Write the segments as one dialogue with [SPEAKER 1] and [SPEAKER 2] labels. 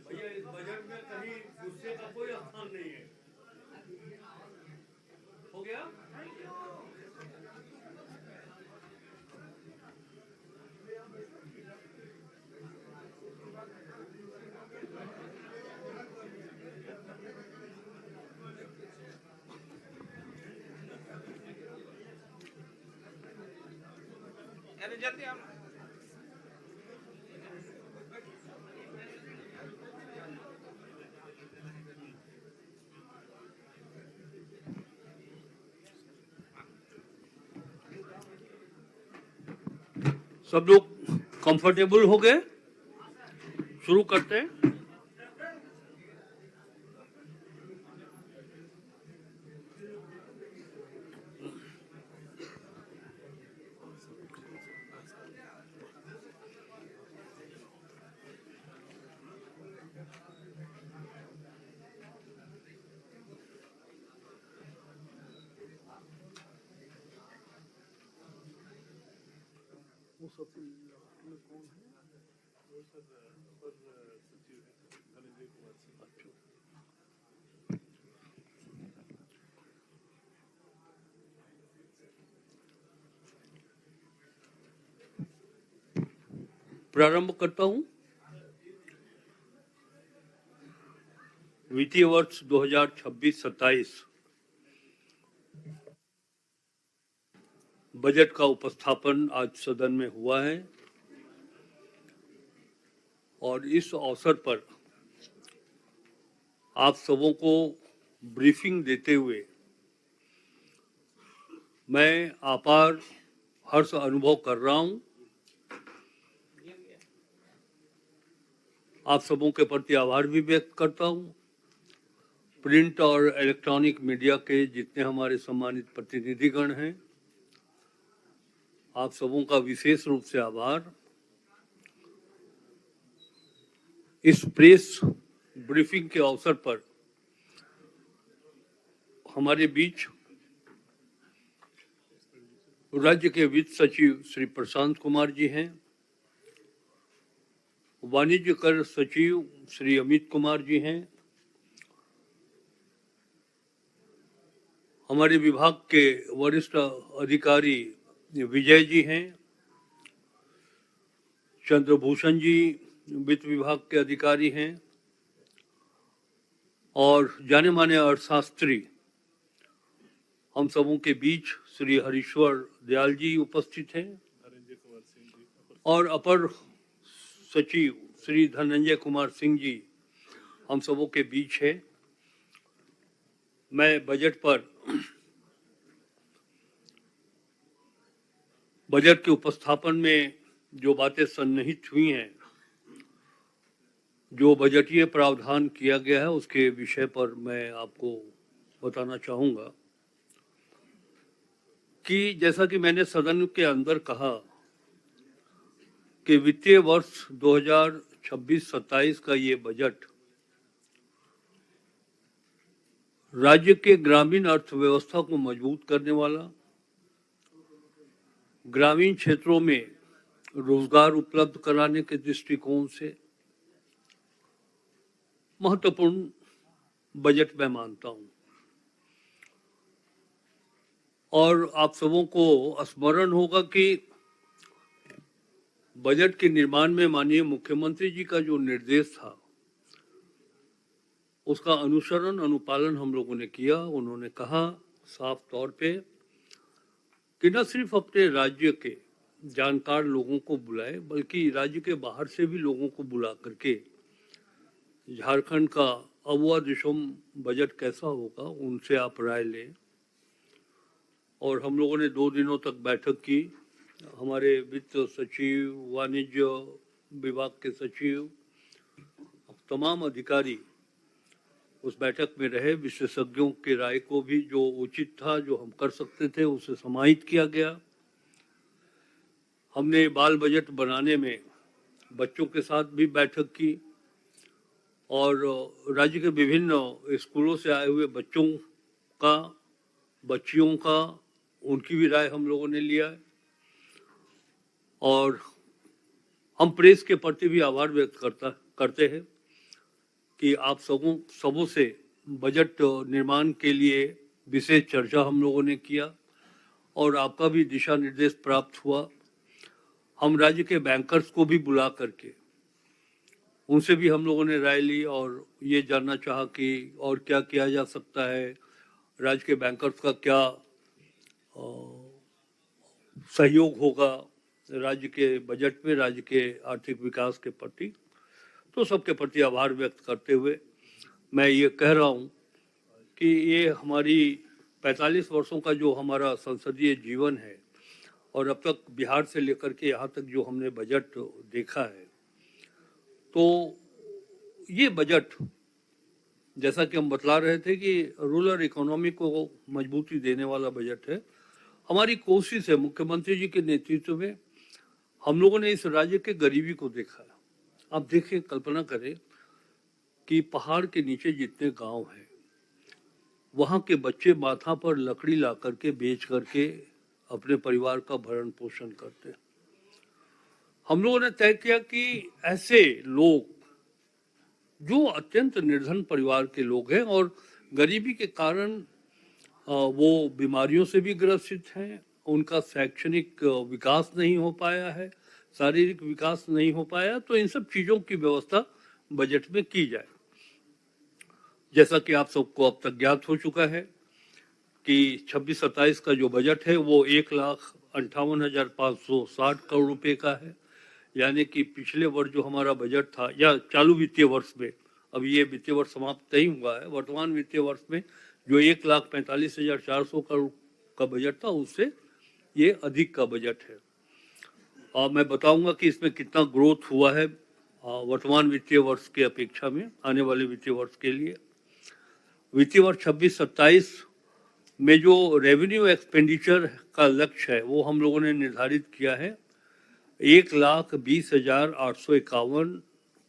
[SPEAKER 1] भैया इस बजट में कहीं गुस्से का कोई स्थान नहीं है। हो गया? जल्दी आप सब लोग कंफर्टेबल हो गए? शुरू करते हैं। वो सब कौन है? वो सर अपर सचिव धनंजय कुमार सिंह। अच्छा। प्रारंभ करता हूं। वित्तीय वर्ष 2026-27 बजट का उपस्थापन आज सदन में हुआ है और इस अवसर पर आप सबों को ब्रीफिंग देते हुए मैं अपार हर्ष अनुभव कर रहा हूं। आप सबों के प्रति आभार भी व्यक्त करता हूं। प्रिंट और इलेक्ट्रॉनिक मीडिया के जितने हमारे सम्मानित प्रतिनिधिगण हैं, आप सबों का विशेष रूप से आभार। इस प्रेस ब्रीफिंग के अवसर पर हमारे बीच राज्य के वित्त सचिव श्री प्रशांत कुमार जी हैं, वाणिज्य कर सचिव श्री अमित कुमार जी हैं, हमारे विभाग के वरिष्ठ अधिकारी विजय जी हैं, चंद्रभूषण जी वित्त विभाग के अधिकारी हैं और जाने माने अर्थशास्त्री हम सबों के बीच श्री हरीश्वर दयाल जी उपस्थित हैं और अपर सचिव श्री धनंजय कुमार सिंह जी हम सबों के बीच है। मैं बजट के उपस्थापन में जो बातें सन्निहित हुई हैं, जो बजटीय प्रावधान किया गया है, उसके विषय पर मैं आपको बताना चाहूँगा कि जैसा कि मैंने सदन के अंदर कहा कि वित्तीय वर्ष 2026-27 का ये बजट राज्य के ग्रामीण अर्थव्यवस्था को मजबूत करने वाला, ग्रामीण क्षेत्रों में रोजगार उपलब्ध कराने के दृष्टिकोण से महत्वपूर्ण बजट मैं मानता हूं। और आप सबों को स्मरण होगा कि बजट के निर्माण में माननीय मुख्यमंत्री जी का जो निर्देश था उसका अनुसरण अनुपालन हम लोगों ने किया। उन्होंने कहा साफ तौर पे कि न सिर्फ अपने राज्य के जानकार लोगों को बुलाए बल्कि राज्य के बाहर से भी लोगों को बुला करके झारखंड का अबुआ दिशम बजट कैसा होगा उनसे आप राय लें। और हम लोगों ने 2 दिनों तक बैठक की। हमारे वित्त सचिव, वाणिज्य विभाग के सचिव, तमाम अधिकारी उस बैठक में रहे। विशेषज्ञों की राय को भी जो उचित था, जो हम कर सकते थे, उसे समाहित किया गया। हमने बाल बजट बनाने में बच्चों के साथ भी बैठक की और राज्य के विभिन्न स्कूलों से आए हुए बच्चों का, बच्चियों का, उनकी भी राय हम लोगों ने लिया। और हम प्रेस के प्रति भी आभार व्यक्त करते हैं कि आप सबों से बजट निर्माण के लिए विशेष चर्चा हम लोगों ने किया और आपका भी दिशा निर्देश प्राप्त हुआ। हम राज्य के बैंकर्स को भी बुला करके उनसे भी हम लोगों ने राय ली और ये जानना चाहा कि और क्या किया जा सकता है, राज्य के बैंकर्स का क्या सहयोग होगा राज्य के बजट में, राज्य के आर्थिक विकास के प्रति। तो सबके प्रति आभार व्यक्त करते हुए मैं ये कह रहा हूँ कि ये हमारी 45 वर्षों का जो हमारा संसदीय जीवन है और अब तक बिहार से लेकर के यहाँ तक जो हमने बजट देखा है, तो ये बजट जैसा कि हम बतला रहे थे कि रूरल इकोनॉमी को मजबूती देने वाला बजट है। हमारी कोशिश है, मुख्यमंत्री जी के नेतृत्व में हम लोगों ने इस राज्य के गरीबी को देखा है। आप देखें, कल्पना करें कि पहाड़ के नीचे जितने गांव हैं वहां के बच्चे माथा पर लकड़ी ला करके बेच करके अपने परिवार का भरण पोषण करते हैं। हम लोगों ने तय किया कि ऐसे लोग जो अत्यंत निर्धन परिवार के लोग हैं और गरीबी के कारण वो बीमारियों से भी ग्रसित हैं, उनका शैक्षणिक विकास नहीं हो पाया है, शारीरिक विकास नहीं हो पाया, तो इन सब चीज़ों की व्यवस्था बजट में की जाए। जैसा कि आप सबको अब तक ज्ञात हो चुका है कि 26-27 का जो बजट है वो 1,58,560 करोड़ रुपए का है। यानी कि पिछले वर्ष जो हमारा बजट था या चालू वित्तीय वर्ष में, अब ये वित्तीय वर्ष समाप्त नहीं हुआ है, वर्तमान वित्तीय वर्ष में जो 1,45,400 करोड़ का बजट था उससे ये अधिक का बजट है। और मैं बताऊंगा कि इसमें कितना ग्रोथ हुआ है वर्तमान वित्तीय वर्ष के अपेक्षा में आने वाले वित्तीय वर्ष के लिए। वित्तीय वर्ष 26-27 में जो रेवेन्यू एक्सपेंडिचर का लक्ष्य है वो हम लोगों ने निर्धारित किया है 1,20,851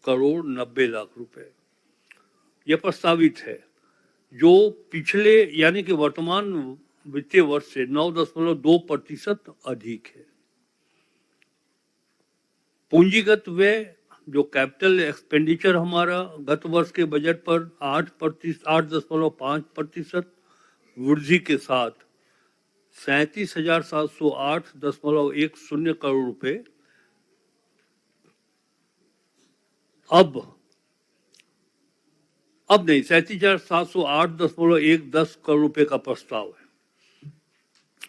[SPEAKER 1] करोड़ 90 लाख रुपए। यह प्रस्तावित है जो पिछले यानी कि वर्तमान वित्तीय वर्ष से 9.2% अधिक है। पूंजीगत व्यय जो कैपिटल एक्सपेंडिचर हमारा गत वर्ष के बजट पर 8.5% वृद्धि के साथ 37,708.10 करोड़ रुपए अब नहीं 37,708.10 करोड़ रुपए का प्रस्ताव है।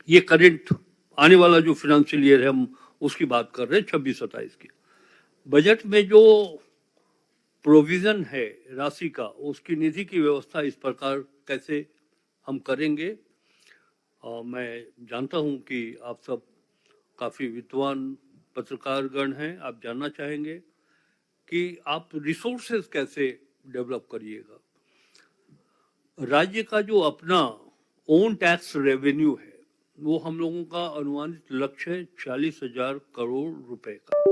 [SPEAKER 1] ये करंट आने वाला जो फाइनेंशियल ईयर है हम उसकी बात कर रहे हैं 26-27 की। बजट में जो प्रोविजन है राशि का, उसकी निधि की व्यवस्था इस प्रकार कैसे हम करेंगे। मैं जानता हूं कि आप सब काफ़ी विद्वान पत्रकारगण हैं, आप जानना चाहेंगे कि आप रिसोर्सेज कैसे डेवलप करिएगा। राज्य का जो अपना ओन टैक्स रेवेन्यू है वो हम लोगों का अनुमानित लक्ष्य है 40,000 करोड़ रुपए का,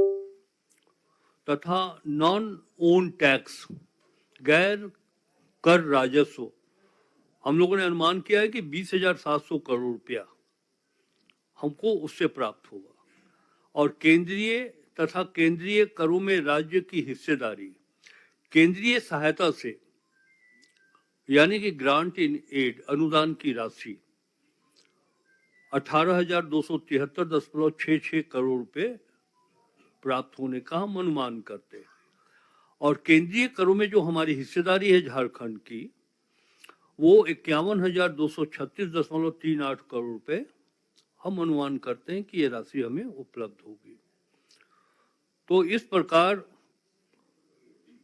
[SPEAKER 1] तथा नॉन ओन टैक्स गैर कर राजस्व हम लोगों ने अनुमान किया है कि 20,700 करोड़ रुपया हमको उससे प्राप्त होगा। और केंद्रीय तथा केंद्रीय करों में राज्य की हिस्सेदारी केंद्रीय सहायता से यानी कि ग्रांट इन एड अनुदान की राशि 18,273.66 करोड़ रुपए प्राप्त होने का हम अनुमान करते हैं। और केंद्रीय करों में जो हमारी हिस्सेदारी है झारखंड की, वो 51,236.38 करोड़ रुपए हम अनुमान करते हैं कि ये राशि हमें उपलब्ध होगी। तो इस प्रकार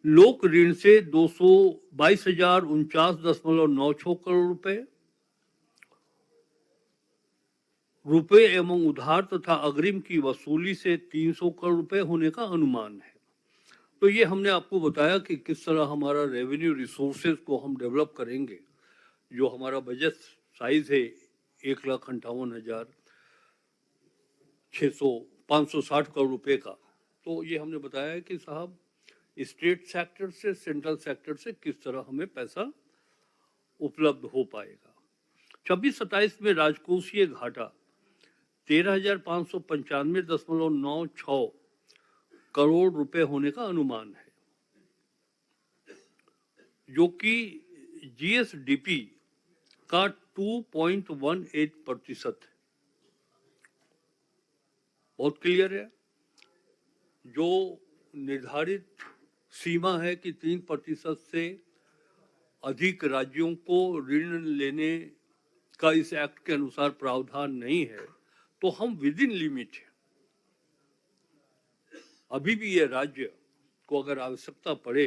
[SPEAKER 1] लोक ऋण से 222,049.96 करोड़ रुपए एवं उधार तथा अग्रिम की वसूली से 300 करोड़ रुपए होने का अनुमान है। तो ये हमने आपको बताया कि किस तरह हमारा रेवेन्यू रिसोर्सेज को हम डेवलप करेंगे। जो हमारा बजट साइज है 1,58,560 करोड़ रुपए का, तो ये हमने बताया है कि साहब स्टेट सेक्टर से, सेंट्रल सेक्टर से किस तरह हमें पैसा उपलब्ध हो पाएगा। 26-27 में राजकोषीय घाटा 13,595.96 करोड़ रुपए होने का अनुमान है, जो कि जीएसडीपी का 2.18% है। बहुत क्लियर है। जो निर्धारित सीमा है कि 3% से अधिक राज्यों को ऋण लेने का इस एक्ट के अनुसार प्रावधान नहीं है, तो हम विद इन लिमिट है। अभी भी ये राज्य को अगर आवश्यकता पड़े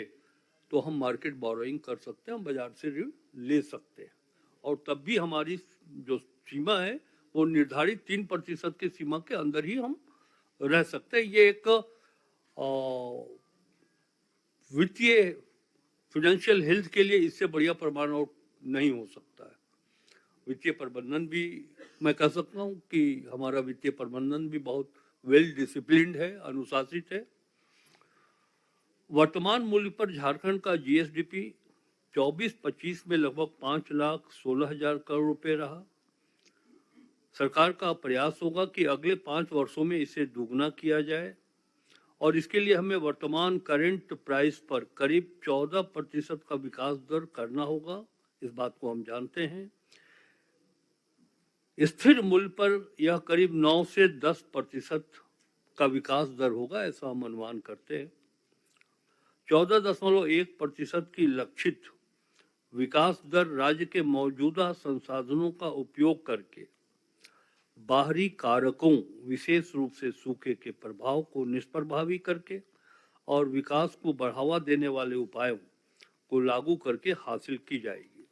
[SPEAKER 1] तो हम मार्केट बोरोइंग कर सकते हैं, हम बाजार से ऋण ले सकते हैं, और तब भी हमारी जो सीमा है वो निर्धारित 3% की सीमा के अंदर ही हम रह सकते हैं। ये एक वित्तीय फाइनेंशियल हेल्थ के लिए इससे बढ़िया प्रमाण और नहीं हो सकता है। वित्तीय प्रबंधन भी मैं कह सकता हूँ कि हमारा वित्तीय प्रबंधन भी बहुत वेल डिसिप्लिन्ड है, अनुशासित है। वर्तमान मूल्य पर झारखंड का जीएसडीपी 24-25 में लगभग 5,16,000 करोड़ रुपए रहा। सरकार का प्रयास होगा कि अगले 5 वर्षों में इसे दुगना किया जाए, और इसके लिए हमें वर्तमान करंट प्राइस पर करीब 14% का विकास दर करना होगा। इस बात को हम जानते हैं। स्थिर मूल्य पर यह करीब 9 से 10% का विकास दर होगा, ऐसा हम अनुमान करते हैं। 14.1% की लक्षित विकास दर राज्य के मौजूदा संसाधनों का उपयोग करके बाहरी कारकों, विशेष रूप से सूखे के प्रभाव को निष्प्रभावी करके और विकास को बढ़ावा देने वाले उपायों को लागू करके हासिल की जाएगी।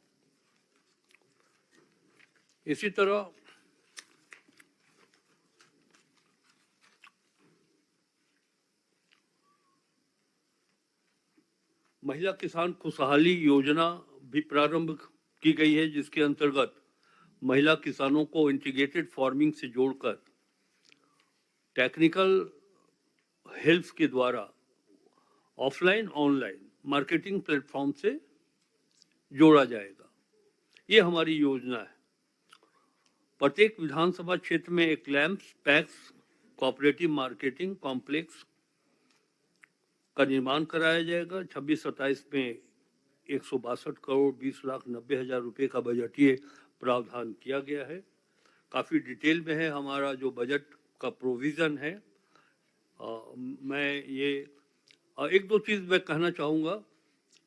[SPEAKER 1] इसी तरह महिला किसान खुशहाली योजना भी प्रारंभ की गई है, जिसके अंतर्गत महिला किसानों को इंटीग्रेटेड फार्मिंग से जोड़कर टेक्निकल हेल्प के द्वारा ऑफलाइन ऑनलाइन मार्केटिंग प्लेटफॉर्म से जोड़ा जाएगा। ये हमारी योजना है। प्रत्येक विधानसभा क्षेत्र में एक lamps PACS cooperative marketing complex का निर्माण कराया जाएगा। 26-27 में 162 करोड़ 20,90,000 रुपए का बजटीय प्रावधान किया गया है। काफ़ी डिटेल में है हमारा जो बजट का प्रोविज़न है। मैं ये एक दो चीज़ मैं कहना चाहूँगा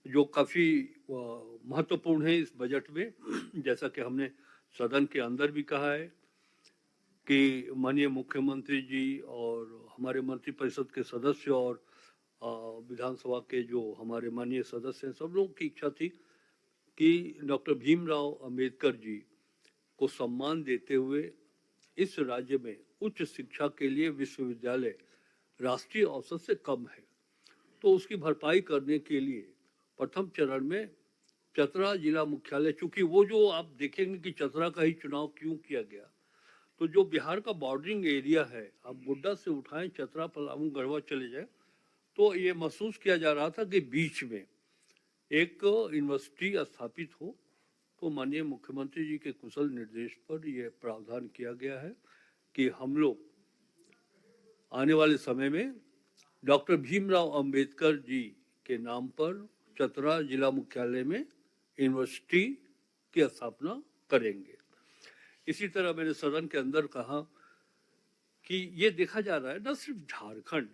[SPEAKER 1] जो काफ़ी महत्वपूर्ण है इस बजट में। जैसा कि हमने सदन के अंदर भी कहा है कि माननीय मुख्यमंत्री जी और हमारे मंत्रिपरिषद के सदस्य और विधानसभा के जो हमारे माननीय सदस्य हैं, सब लोगों की इच्छा थी कि डॉक्टर भीमराव अंबेडकर जी को सम्मान देते हुए इस राज्य में उच्च शिक्षा के लिए विश्वविद्यालय राष्ट्रीय औसत से कम है, तो उसकी भरपाई करने के लिए प्रथम चरण में चतरा जिला मुख्यालय, चूंकि वो जो आप देखेंगे कि चतरा का ही चुनाव क्यों किया गया, तो जो बिहार का बॉर्डरिंग एरिया है, आप गोड्डा से उठाएं, चतरा, पलामू, गढ़वा चले जाए, तो ये महसूस किया जा रहा था कि बीच में एक यूनिवर्सिटी स्थापित हो। तो माननीय मुख्यमंत्री जी के कुशल निर्देश पर यह प्रावधान किया गया है कि हम लोग आने वाले समय में डॉक्टर भीमराव अंबेडकर जी के नाम पर चतरा जिला मुख्यालय में यूनिवर्सिटी की स्थापना करेंगे। इसी तरह मैंने सदन के अंदर कहा कि ये देखा जा रहा है न सिर्फ झारखंड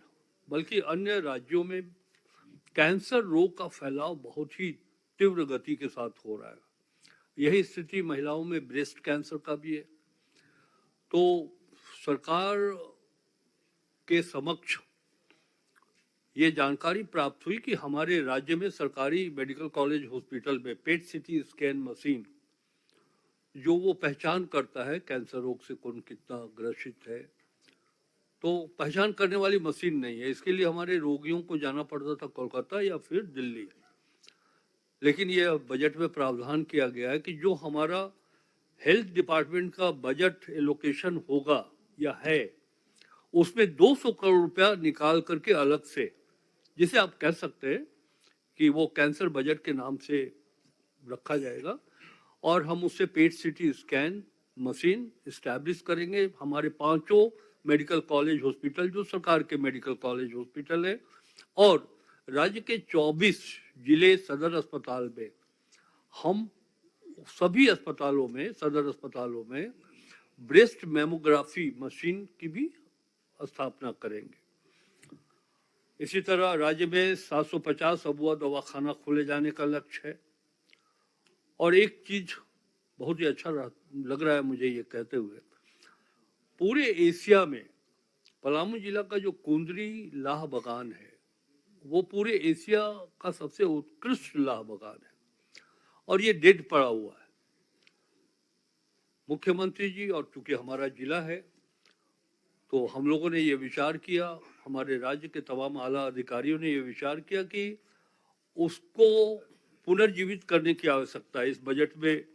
[SPEAKER 1] बल्कि अन्य राज्यों में कैंसर रोग का फैलाव बहुत ही तीव्र गति के साथ हो रहा है। यही स्थिति महिलाओं में ब्रेस्ट कैंसर का भी है। तो सरकार के समक्ष ये जानकारी प्राप्त हुई कि हमारे राज्य में सरकारी मेडिकल कॉलेज हॉस्पिटल में पेट सीटी स्कैन मशीन, जो वो पहचान करता है कैंसर रोग से कौन कितना ग्रसित है, तो पहचान करने वाली मशीन नहीं है। इसके लिए हमारे रोगियों को जाना पड़ता था कोलकाता या फिर दिल्ली। लेकिन यह बजट में प्रावधान किया गया है कि जो हमारा हेल्थ डिपार्टमेंट का बजट एलोकेशन होगा या है, उसमें 200 करोड़ रुपया निकाल करके अलग से, जिसे आप कह सकते हैं कि वो कैंसर बजट के नाम से रखा जाएगा, और हम उससे पेट सीटी स्कैन मशीन इस्टेब्लिश करेंगे। हमारे 5 मेडिकल कॉलेज हॉस्पिटल जो सरकार के मेडिकल कॉलेज हॉस्पिटल है, और राज्य के 24 जिले सदर अस्पताल में हम सभी अस्पतालों में, सदर अस्पतालों में ब्रेस्ट मेमोग्राफी मशीन की भी स्थापना करेंगे। इसी तरह राज्य में 750 अबुआ दवाखाना खोले जाने का लक्ष्य है। और एक चीज बहुत ही अच्छा लग रहा है मुझे ये कहते हुए, पूरे एशिया में पलामू जिला का जो कुंदरी लाह बगान है, वो पूरे एशिया का सबसे उत्कृष्ट लाह बगान है, और ये डेड पड़ा हुआ है। मुख्यमंत्री जी, और चूंकि हमारा जिला है, तो हम लोगों ने ये विचार किया, हमारे राज्य के तमाम आला अधिकारियों ने ये विचार किया कि उसको पुनर्जीवित करने की आवश्यकता है। इस बजट में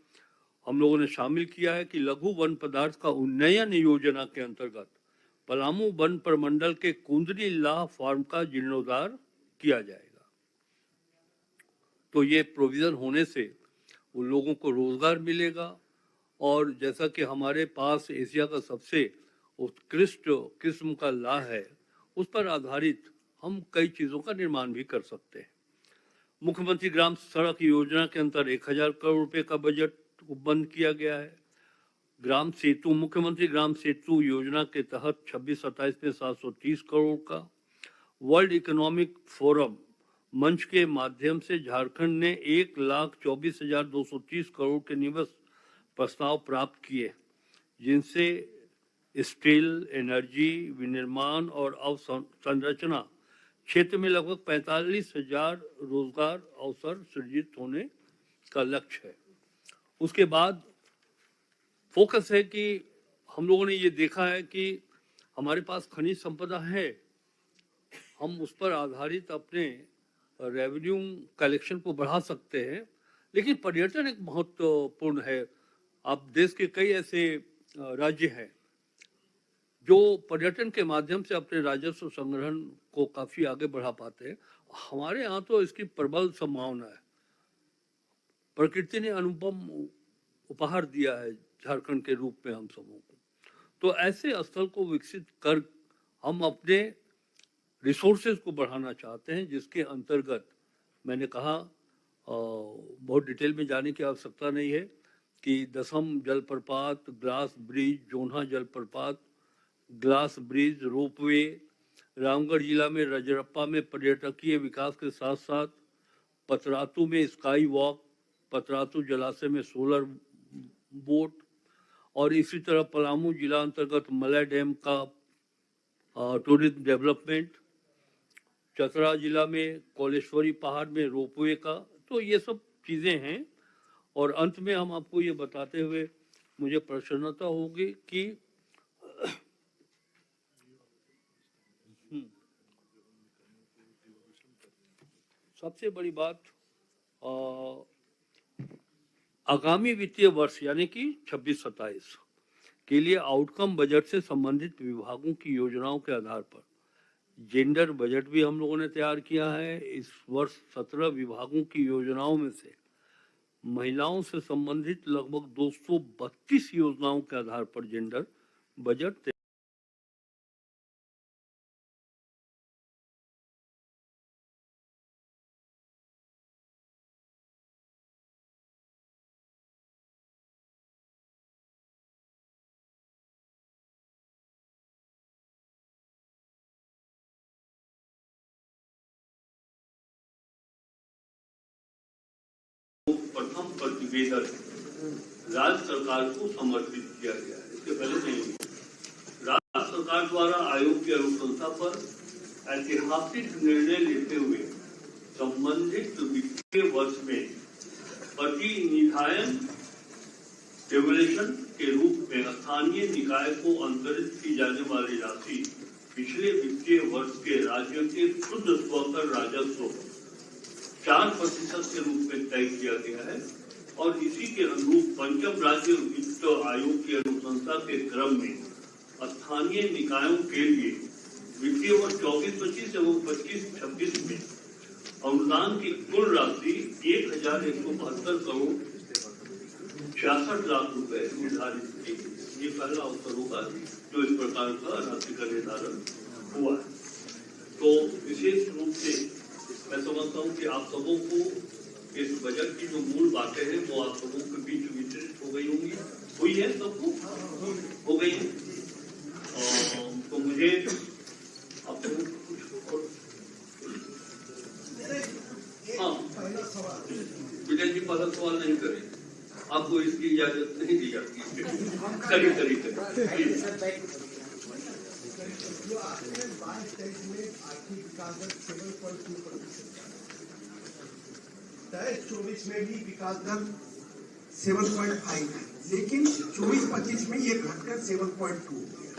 [SPEAKER 1] हम लोगों ने शामिल किया है कि लघु वन पदार्थ का उन्नयन योजना के अंतर्गत पलामू वन प्रमंडल के कुंदरी लाह फार्म का जीर्णोद्धार किया जाएगा। तो ये प्रोविजन होने से उन लोगों को रोजगार मिलेगा, और जैसा कि हमारे पास एशिया का सबसे उत्कृष्ट किस्म का लाह है, उस पर आधारित हम कई चीज़ों का निर्माण भी कर सकते हैं। मुख्यमंत्री ग्राम सड़क योजना के अंतर्गत 1000 करोड़ रुपए का बजट बंद किया गया है। ग्राम सेतु, मुख्यमंत्री ग्राम सेतु योजना के तहत 26-27 में 730 करोड़ का, वर्ल्ड इकोनॉमिक फोरम मंच के माध्यम से झारखंड ने 1,24,230 करोड़ के निवेश प्रस्ताव प्राप्त किए, जिनसे स्टील, एनर्जी, विनिर्माण और अवसंरचना क्षेत्र में लगभग 45,000 रोजगार अवसर सृजित होने का लक्ष्य है। उसके बाद फोकस है कि हम लोगों ने ये देखा है कि हमारे पास खनिज संपदा है, हम उस पर आधारित अपने रेवेन्यू कलेक्शन को बढ़ा सकते हैं, लेकिन पर्यटन एक महत्वपूर्ण है। आप देश के कई ऐसे राज्य हैं जो पर्यटन के माध्यम से अपने राजस्व संग्रहण को काफी आगे बढ़ा पाते हैं। हमारे यहाँ तो इसकी प्रबल संभावना है। प्रकृति ने अनुपम उपहार दिया है झारखंड के रूप में हम सबों को। तो ऐसे स्थल को विकसित कर हम अपने रिसोर्सेज को बढ़ाना चाहते हैं, जिसके अंतर्गत मैंने कहा, बहुत डिटेल में जाने की आवश्यकता नहीं है कि दसम जलप्रपात, ग्लास ब्रिज, जोन्हा जलप्रपात, ग्लास ब्रिज, रोपवे, रामगढ़ जिला में रजरप्पा में पर्यटकीय विकास के साथ साथ पतरातू में स्काई वॉक, पतरातू जलाशय में सोलर बोट, और इसी तरह पलामू जिला अंतर्गत मलय डैम का टूरिज्म डेवलपमेंट, चतरा जिला में कोलेश्वरी पहाड़ में रोपवे का। तो ये सब चीज़ें हैं। और अंत में हम आपको ये बताते हुए मुझे प्रसन्नता होगी कि सबसे बड़ी बात, आगामी वित्तीय वर्ष यानी कि 26-27 के लिए आउटकम बजट से संबंधित विभागों की योजनाओं के आधार पर जेंडर बजट भी हम लोगों ने तैयार किया है। इस वर्ष 17 विभागों की योजनाओं में से महिलाओं से संबंधित लगभग 232 योजनाओं के आधार पर जेंडर बजट निवेदन राज्य सरकार को समर्पित किया गया है। इसके पहले नहीं, राज्य सरकार द्वारा आयोग की अनुशंसा पर ऐतिहासिक निर्णय लेते हुए संबंधित वित्तीय वर्ष में प्रतिनिधायन रेगुलेशन के रूप में स्थानीय निकाय को अंतरित की जाने वाली राशि पिछले वित्तीय वर्ष के राज्य के शुद्ध स्वकर राजस्व 4% के रूप में तय किया गया है और इसी के अनुरूप पंचम राज्य वित्त आयोग की अनुशंसा के क्रम में स्थानीय निकायों के लिए वित्तीय वर्ष 24-25 एवं 25-26 में अनुदान की कुल राशि 1,172 करोड़ 66 लाख रुपए निर्धारित की। ये पहला अवसर होगा जो इस प्रकार का राशि का निर्धारण हुआ है। तो विशेष रूप से मैं समझता हूँ कि आप सबों को इस बजट की जो मूल बातें हैं वो आप सबों के बीच वितरित हो गई होंगी, हुई है, सबको हो गई है। तो मुझे आप सबों कुछ हाँ विजय जी पहला सवाल नहीं करें, आपको इसकी इजाजत नहीं दी जाती। करिए करिए करिए।
[SPEAKER 2] जो आपने 22-23 में आर्थिक विकास दर 7.2%, 23-24 में भी विकास दर 7.5 है, लेकिन 24-25 में ये घटकर 7.2 हो गया।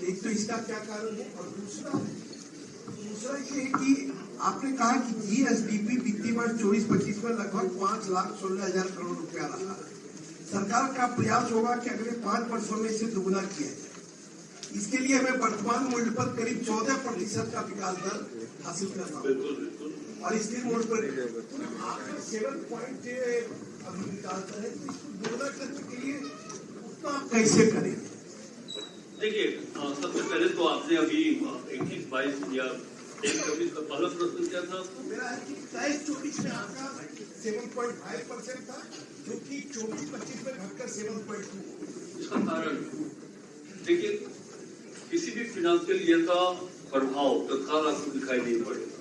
[SPEAKER 2] एक तो इसका क्या कारण है और दूसरा ये है कि आपने कहा कि जीएसडीपी वित्तीय वर्ष 24-25 में लगभग 5,16,000 करोड़ रुपया रहा। सरकार का प्रयास होगा कि अगले 5 वर्षों में इसे दुगुना किया जाए। इसके लिए हमें वर्तमान मूल्य पर करीब 14% का विकास दर हासिल करना होगा और इसके मूल्य पर 7 अभी विकास दर है, तो इसको दुगुना करने के लिए उतना आप कैसे करेंगे?
[SPEAKER 1] देखिए, सबसे पहले तो आपने अभी 21-22 या 23 का पहला प्रश्न क्या था आपको?
[SPEAKER 2] मेरा है कि 23-24 में आपका 7.5% था, जो कि 24-25 में घटकर 7.2।
[SPEAKER 1] इसका कारण देखिए, किसी भी फिनेंशियल ईयर का प्रभाव तत्काल आपको दिखाई नहीं पड़ेगा।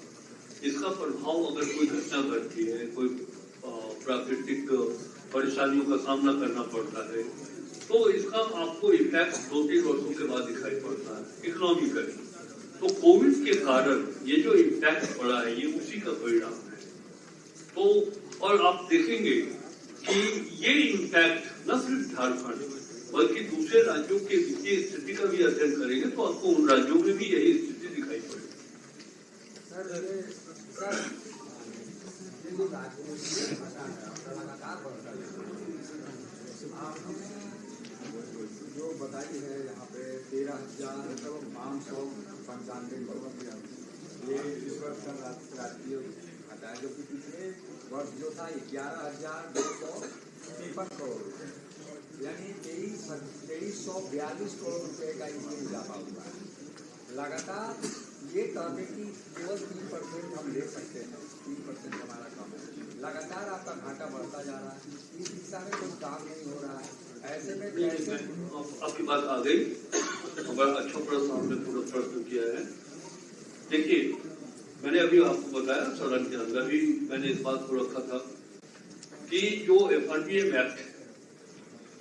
[SPEAKER 1] इसका प्रभाव अगर कोई घटना घटती है, कोई प्राकृतिक परेशानियों का सामना करना पड़ता है, तो इसका आपको इफेक्ट 2-3 वर्षों के बाद दिखाई पड़ता है इकोनॉमिकली। तो कोविड के कारण ये जो इम्पैक्ट पड़ा है, ये उसी का परिणाम है। तो और आप देखेंगे कि ये इम्पैक्ट न सिर्फ झारखंड बल्कि दूसरे राज्यों के वित्तीय स्थिति का भी अध्ययन करेंगे तो आपको उन राज्यों में भी यही स्थिति दिखाई पड़ेगी।
[SPEAKER 3] जो बताई है यहाँ पे 13,595 करोड़, ये इस वर्ष का राष्ट्रीय घटा है, जो कि पिछले वर्ष जो था 11,253 करोड़, यानी 2342 करोड़ रुपए का इसमें इजाफा हुआ है। लगातार ये कहते कि केवल 3% हम ले सकते हैं, 3% हमारा कम है, लगातार आपका घाटा बढ़ता जा रहा है, इस दिशा में कोई काम नहीं हो रहा है। ऐसे में
[SPEAKER 1] आपकी बात आ गई, बड़ा अच्छा प्रश्न आपने पूरा प्रश्न किया है। देखिए, मैंने अभी आपको बताया, सदन के अंदर भी मैंने इस बात को रखा था कि जो FRBM एक्ट है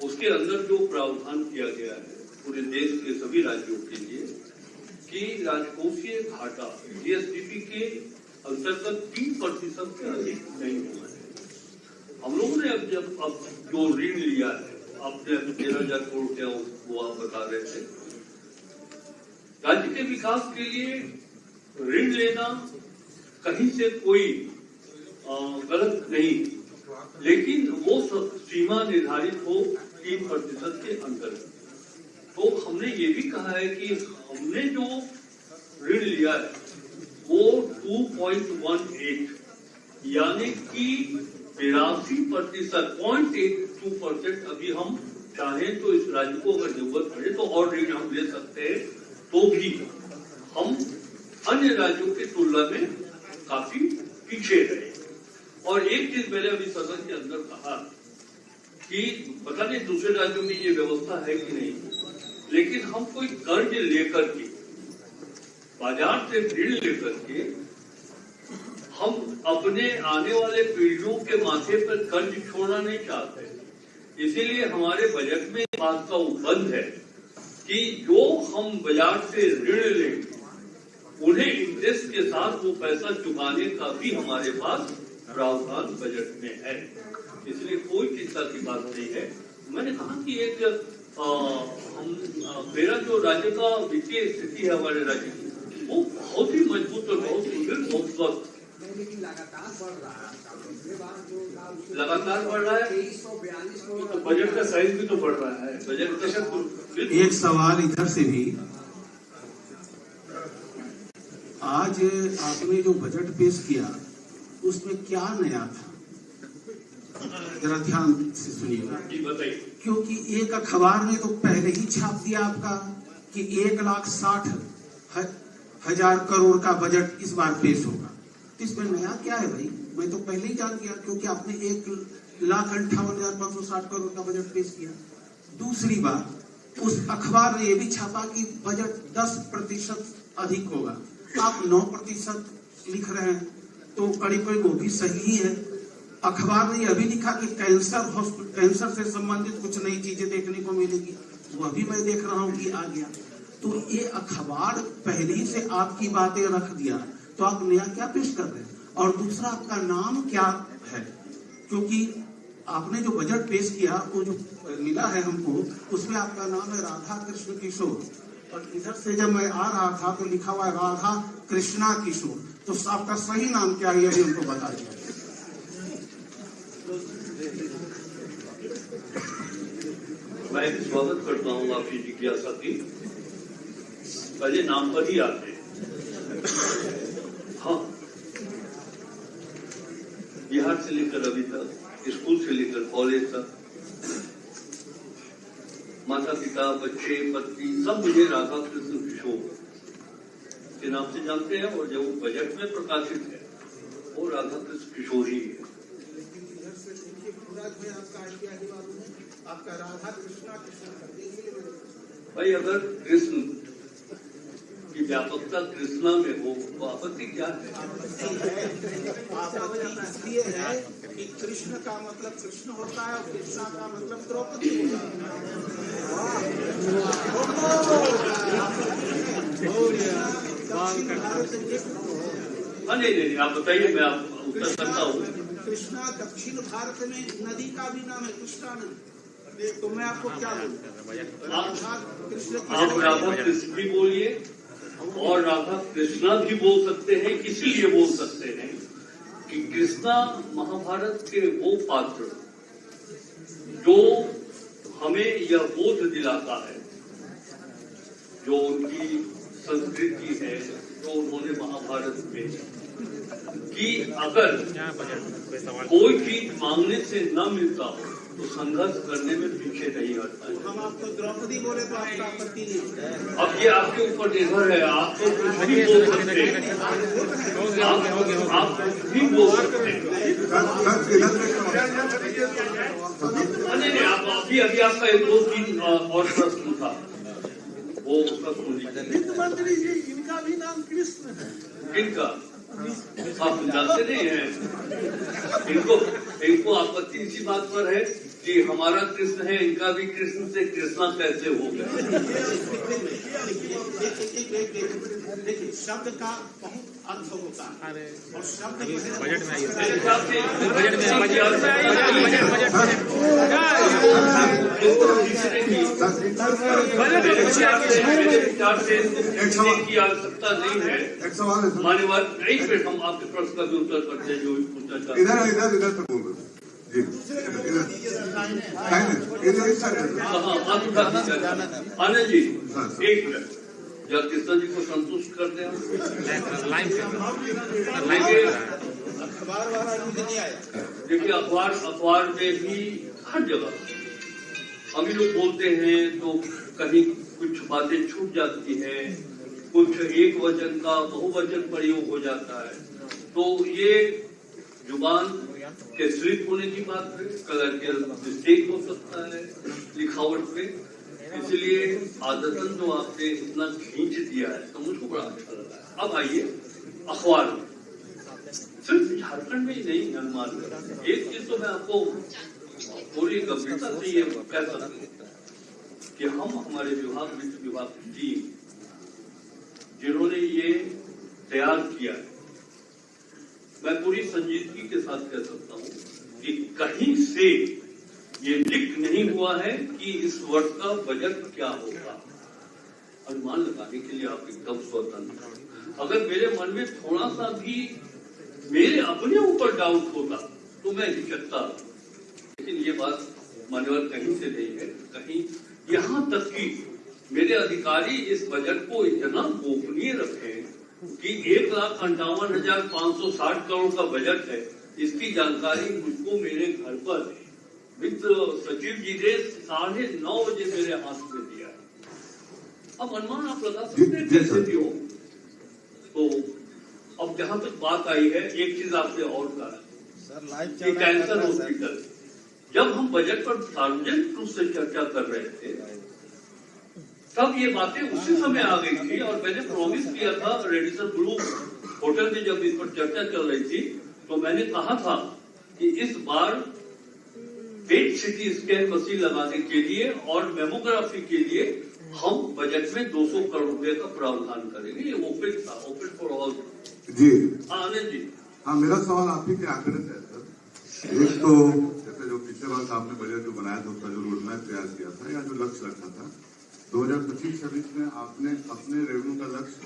[SPEAKER 1] उसके अंदर जो प्रावधान किया गया है पूरे देश के सभी राज्यों के लिए कि राजकोषीय घाटा जीएसडीपी के अंतर्गत 3% से अधिक नहीं होना है। हम लोगों ने अब जो ऋण लिया है, आपने अभी 13,000 करोड़ क्या वो आप बता रहे थे, राज्य के विकास के लिए ऋण लेना कहीं से कोई गलत नहीं, लेकिन वो सीमा निर्धारित हो 3% के अंतर्गत। तो हमने ये भी कहा है कि हमने जो ऋण लिया है वो 2.18 यानी कि 82% अभी हम चाहें तो इस राज्य को अगर जरूरत पड़े तो और ऋण हम ले सकते हैं, तो भी हम अन्य राज्यों की तुलना में काफी पीछे रहे। और एक चीज मैंने अभी सदन के अंदर कहा कि पता नहीं दूसरे राज्यों में ये व्यवस्था है कि नहीं, लेकिन हम कोई कर्ज लेकर के, बाजार से ऋण लेकर के हम अपने आने वाले पीढ़ियों के माथे पर कर्ज छोड़ना नहीं चाहते, इसीलिए हमारे बजट में इस बात का उपबंध है कि जो हम बाजार से ऋण लेंगे उन्हें इंटरेस्ट के साथ वो पैसा चुकाने का भी हमारे पास प्रावधान बजट में है। इसलिए कोई चिंता की बात नहीं है। मैंने कहा कि मेरा जो राज्य का वित्तीय स्थिति है हमारे राज्य की, वो बहुत ही मजबूत और बहुत सुदृढ़, बहुत स्वस्थ,
[SPEAKER 3] लेकिन लगातार बढ़ रहा है।
[SPEAKER 1] लगातार बढ़ रहा है।
[SPEAKER 3] 2342
[SPEAKER 1] तो बजट का साइज भी तो बढ़ रहा है। बजट का
[SPEAKER 2] एक सवाल इधर से भी, आज आपने जो बजट पेश किया उसमें क्या नया था, जरा ध्यान से सुनिएगा।
[SPEAKER 1] जी बताइए।
[SPEAKER 2] क्योंकि एक अखबार ने तो पहले ही छाप दिया आपका कि 1,60,000 करोड़ का बजट इस बार पेश होगा। इसमें नया क्या है भाई? मैं तो पहले ही जान गया, क्योंकि आपने 1,58,560 करोड़ का बजट पेश किया। दूसरी बात, उस अखबार ने यह भी छापा कि बजट 10% अधिक होगा, आप 9% लिख रहे हैं, तो करीब करीब वो भी सही ही है। अखबार ने यह भी लिखा कि कैंसर से संबंधित कुछ नई चीजें देखने को मिलेगी, वह भी मैं देख रहा हूं कि आ गया। तो ये अखबार पहले ही से आपकी बातें रख दिया, तो आप नया क्या पेश कर रहे हैं? और दूसरा, आपका नाम क्या है? क्योंकि आपने जो बजट पेश किया, वो जो मिला है हमको, उसमें आपका नाम है राधा कृष्ण किशोर, और इधर से जब मैं आ रहा था तो लिखा हुआ है राधा कृष्णा किशोर। तो आपका सही नाम क्या है, ये भी हमको बता दिया।
[SPEAKER 1] मैं स्वागत करता हूँ आपकी जिज्ञासा की। पहले नाम पर ही आते हैं। हाँ, बिहार से लेकर अभी तक, स्कूल से लेकर कॉलेज तक, माता पिता, बच्चे, पत्नी, सब मुझे राधा कृष्ण किशोर के नाम से जानते हैं, और जो बजट में प्रकाशित है वो राधा कृष्ण किशोर ही है। आपका राधा कृष्णा कृष्ण, भाई अगर कृष्ण की व्यापकता कृष्णा में हो तो आपत्ति क्या है?
[SPEAKER 2] आपत्ति इसलिए है कि कृष्ण का मतलब कृष्ण होता है और कृष्णा का मतलब द्रौपदी होता
[SPEAKER 1] है। नहीं, आप बताइए, मैं आप उत्तर करता हूँ।
[SPEAKER 2] कृष्णा दक्षिण भारत में नदी का भी नाम है, कृष्णा नदी। तो मैं आपको क्या बोलूं,
[SPEAKER 1] आप राधा कृष्ण भी बोलिए और राधा कृष्णा भी बोल सकते हैं। इसीलिए बोल सकते हैं कि कृष्णा महाभारत के वो पात्र जो हमें यह बोध दिलाता है, जो उनकी संस्कृति है, जो उन्होंने महाभारत में, कि अगर कोई चीज मांगने से न मिलता हो तो संघर्ष करने में पीछे नहीं हटता है।
[SPEAKER 2] हम आपको द्रौपदी बोले तो आपका आपत्ति नहीं।
[SPEAKER 1] अब ये आपके ऊपर निर्भर है, आप तो कुछ भी बोल सकते हैं, आप कुछ भी बोल सकते हैं। नहीं, आप अभी आपका 1, 2, 3 और प्रश्न था, वो उसका सुन लीजिए।
[SPEAKER 2] मंत्री जी, इनका भी नाम कृष्ण है।
[SPEAKER 1] किनका? आप जानते नहीं हैं। इनको आपत्ति इसी बात पर है कि हमारा कृष्ण है, इनका भी कृष्ण से कृष्णा कैसे हो गया?
[SPEAKER 2] देखिए, शब्द का बहुत अर्थ होता है और शब्द
[SPEAKER 4] बजट में
[SPEAKER 1] की आवश्यकता नहीं है। मान्यवर, एक मिनट, हम आपके प्रश्न का भी उत्तर करते हैं जो पूछना चाहते हैं।
[SPEAKER 5] इधर जी,
[SPEAKER 1] आनंद जी, एक मिनट, जब कृष्ण जी को संतुष्ट कर दें। देखिए, अखबार में भी हर जगह हम लोग बोलते हैं तो कहीं कुछ बातें छूट जाती है, कुछ एक वचन का बहुवचन प्रयोग हो जाता है, तो ये जुबान के स्लिप होने की बात है, कलर के मिस्टेक हो सकता है लिखावट पे। इसलिए आदतन जो आपने इतना खींच दिया है तो मुझको बड़ा अच्छा लगा है। अब आइए अखबार सिर्फ झारखंड में ही नहीं अनुमान लगा। एक चीज तो मैं आपको पूरी गंभीरता से ये कह सकता हूँ कि हम हमारे विभाग वित्त विभाग की टीम जिन्होंने ये तैयार किया है, मैं पूरी संजीदगी के साथ कह सकता हूँ कि कहीं से ये लिख नहीं हुआ है कि इस वर्ष का बजट क्या होगा। अनुमान लगाने के लिए आप एकदम स्वतंत्र। अगर मेरे मन में थोड़ा सा भी मेरे अपने ऊपर डाउट होता तो मैं हिचकता, लेकिन ये बात मान्यवर कहीं से नहीं है। कहीं यहाँ तक कि मेरे अधिकारी इस बजट को इतना गोपनीय रखे कि 1,58,560 करोड़ का बजट है, इसकी जानकारी मुझको मेरे घर पर वित्त सचिव जी ने 9:30 बजे मेरे हाथ में दिया। अब अनुमान आप लगा सकते हैं कैसे भी हो। तो अब जहां तक बात आई है, एक चीज आपने और कहा कि कैंसर हॉस्पिटल, जब हम बजट पर सार्वजनिक रूप से चर्चा कर रहे थे तब ये बातें उसी समय आ गई थी और मैंने प्रॉमिस किया था रेडिसन ब्लू होटल में जब इस पर चर्चा चल रही थी तो मैंने कहा था कि इस बार पेट सिटी स्कैन मशीन लगाने के लिए और मेमोग्राफी के लिए हम बजट में 200 करोड़ रुपए का प्रावधान करेंगे। ये ओपन था, ओपन फॉर ऑल।
[SPEAKER 4] जी
[SPEAKER 1] आनंद जी।
[SPEAKER 4] हाँ, मेरा सवाल आप ही के आंकड़े से है सर। एक तो जैसे जो पिछले वर्ष आपने बजट जो बनाया था उसका जो रोड मैप तैयार किया था या जो लक्ष्य रखा था 2025-26 में आपने अपने रेवेन्यू का लक्ष्य